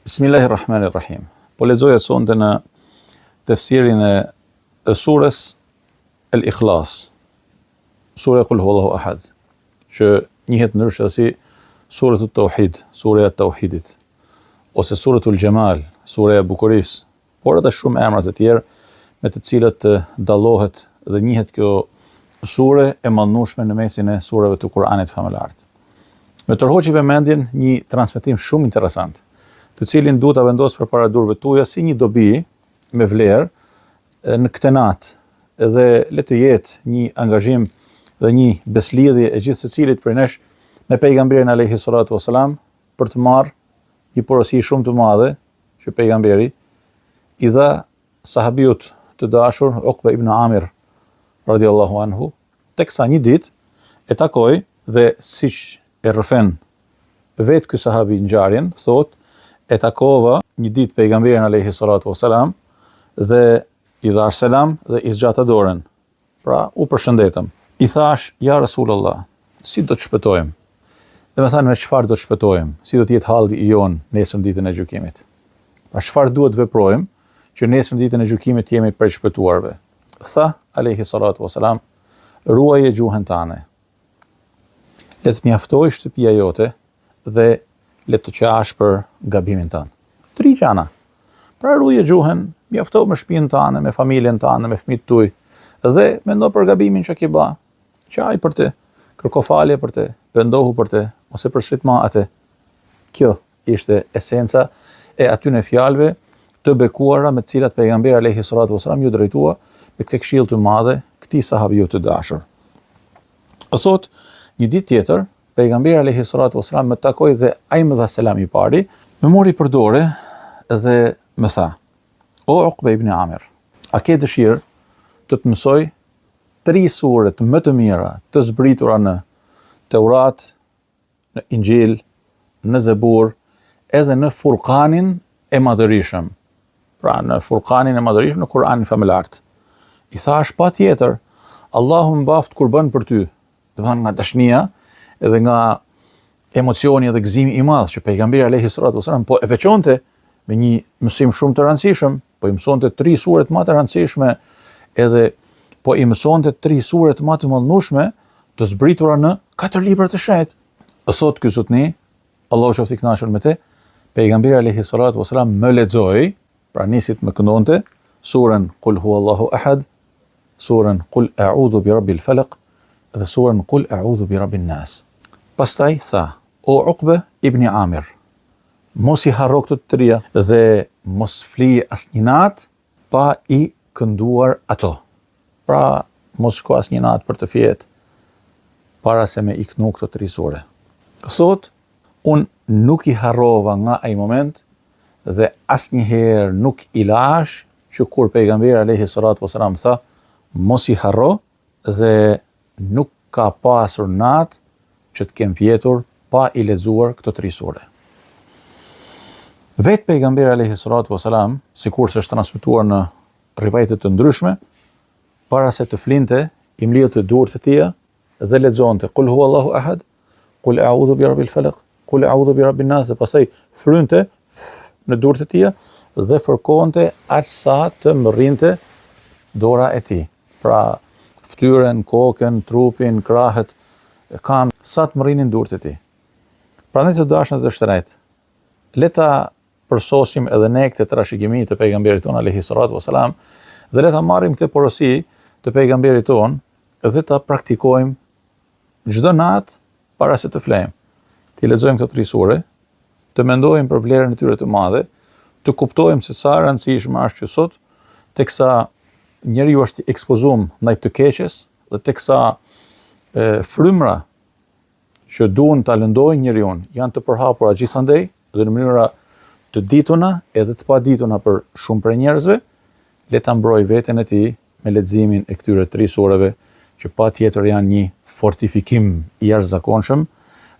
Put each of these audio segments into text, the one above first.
Bismillahirrahmanirrahim. Po lexoja sonte në tefsirin e surës El-Ikhlas, sura Qul Huwallahu Ahad, që njihet ndryshe si suratul Tauhid, sura e Tauhidit, ose suratul Jamal, sura e bukurisë, por edhe shumë emra të tjerë me të cilët dallohet dhe njihet kjo sure e mallnueshme në mesin e sureve të Kuranit famëlar. Me tërhoqi vëmendjen një transmetim shumë interesant, të cilin duhet ta vendos përpara durve tuaja si një dobi me vlerë në këtë natë, dhe le të jetë një angazhim dhe një beslidhje e gjithë secilit prej nesh me pejgamberin alayhi salatu wasalam për të marrë një porosi shumë të madhe që pejgamberi i dha sahabiut të dashur Uqba ibn Amir radiallahu anhu, teksa një ditë e takoi dhe siç e rrëfen vetë ky sahabi ngjarjen, thotë e takova një ditë pejgamberin alayhi salatu wasalam dhe i dha selam dhe i zgjata dorën. Pra u përshëndetëm. I thash, ja Rasulullah, si do të shpëtojmë? Dhe më thanë, me çfarë do të shpëtojmë? Si do të jetë halli i jon nesër ditën e gjykimit? Pra çfarë duhet veprojmë që nesër ditën e gjykimit jemi prej shpëtuarve? Tha alayhi salatu wasalam, ruaje gjuhën tënde. Le të mjaftoj shtëpia jote dhe le të qash për gabimin tënd. 3 gjana. Pra ruaje gjuhën, mjafto me shtëpinë tënde, me familjen tënde, me fëmijët tuaj, dhe mendo për gabimin që ke bë. Qaj për të, kërko falje për të, pendohu për të, ose përsërit ma atë. Kjo ishte esenca e atyne fjalëve të bekuara me të cilat pejgamberi alayhi salatu wasalam ju drejtua me këtë këshill të madhe këtij sahabiu të dashur. Thot, një ditë tjetër, pejgamberi alayhi salatu wasalam më takoi dhe ai më dha selam i pari, më mori për dorë dhe më tha: "O Uqba ibn Amir, a ke dëshirë të të mësoj 3 sure më të mira të zbritura në Teurat, në Injil, në Zebur, edhe në Furqanin e Madhërisëm?" Pra në Furqanin e Madhërisëm në Kur'anin famëlar. I thash, patjetër, Allahu mbaft kur bën për ty. Domethënë nga dashnia edhe nga emocioni dhe gëzimi i madh që pejgamberi alayhi salatu wasalam po e veçonte me një mësim shumë të rëndësishëm, po i mësonte 3 sure më të rëndësishme, edhe po i mësonte 3 sure më të mallnueshme të zbritura në 4 libra të shenjtë. Thot ky zotni, Allahu qoftë i kënaqur me të, pejgamberi alayhi salatu wasalam më lexoi, pra nisit më këndonte surën Qul Huwallahu Ahad, surën Qul A'udhu bi Rabbil Falaq dhe surën Qul A'udhu bi Rabbin Nas. Pastaj tha: "O Uqba ibn Amir, mos i harro këto të 3 dhe mos flije asnjë natë pa i kënduar ato." Pra, mos shko asnjë natë për të fjetë para se me i kënu këto 3 sure. Thot, unë nuk i harrova nga ai moment dhe asnjëherë nuk i lash që kur pejgamberi alayhi salatu wasalam tha mos i harro, dhe nuk ka pasur natë që të kem vjetur pa i lexuar këto 3 sure. Vetë pejgamberi alayhi salatu wasalam, sikur se është transmetuar në rivajte të ndryshme, para se të flinte, i mlidhte durët e tij dhe lexonte Qul Huwallahu Ahad, Qul A'udhu bi Rabbil Falaq, Qul A'udhu bi Rabbin Nas, dhe pastaj frynte në durët e tij dhe fërkonte aq sa të mrrinte dora e tij. Pra ftyrën, kokën, trupin, krahët, kam sa të mrrinin durët e tij. Prandaj të dashur të shtrenjtë, le ta përsosim edhe ne këtë trashëgimi të pejgamberit ton alayhi salatu wasalam dhe le ta marrim këtë porosi të pejgamberit ton dhe ta praktikojmë çdo natë para se të flejmë. Të lexojmë këto 3 sure, të mendojmë për vlerën e tyre të madhe, të kuptojmë se sa rëndësishme është që sot teksa njeriu është i ekspozuar ndaj të keqes dhe teksa frymra që duan ta lëndojnë njeriu janë të përhapura gjithandej dhe në mënyra të dituna edhe të padituna për shumë prej njerëzve, le ta mbroj veten e tij me leximin e këtyre 3 sureve që patjetër janë një fortifikim i jashtëzakonshëm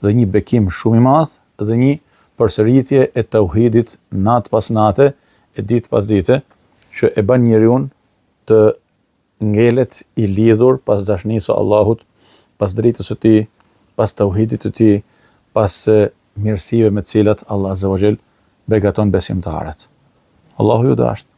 dhe një bekim shumë i madh dhe një përsëritje e tauhidit natë pas nate, e ditë pas dite, që e bën njeriu të ngelet i lidhur pas dashurisë së Allahut, pas drejtës së tij, pas tauhidit të tij, pas mirësive me të cilat Allah Azza wa Jall begaton besimtarët. Allahu ju dashur.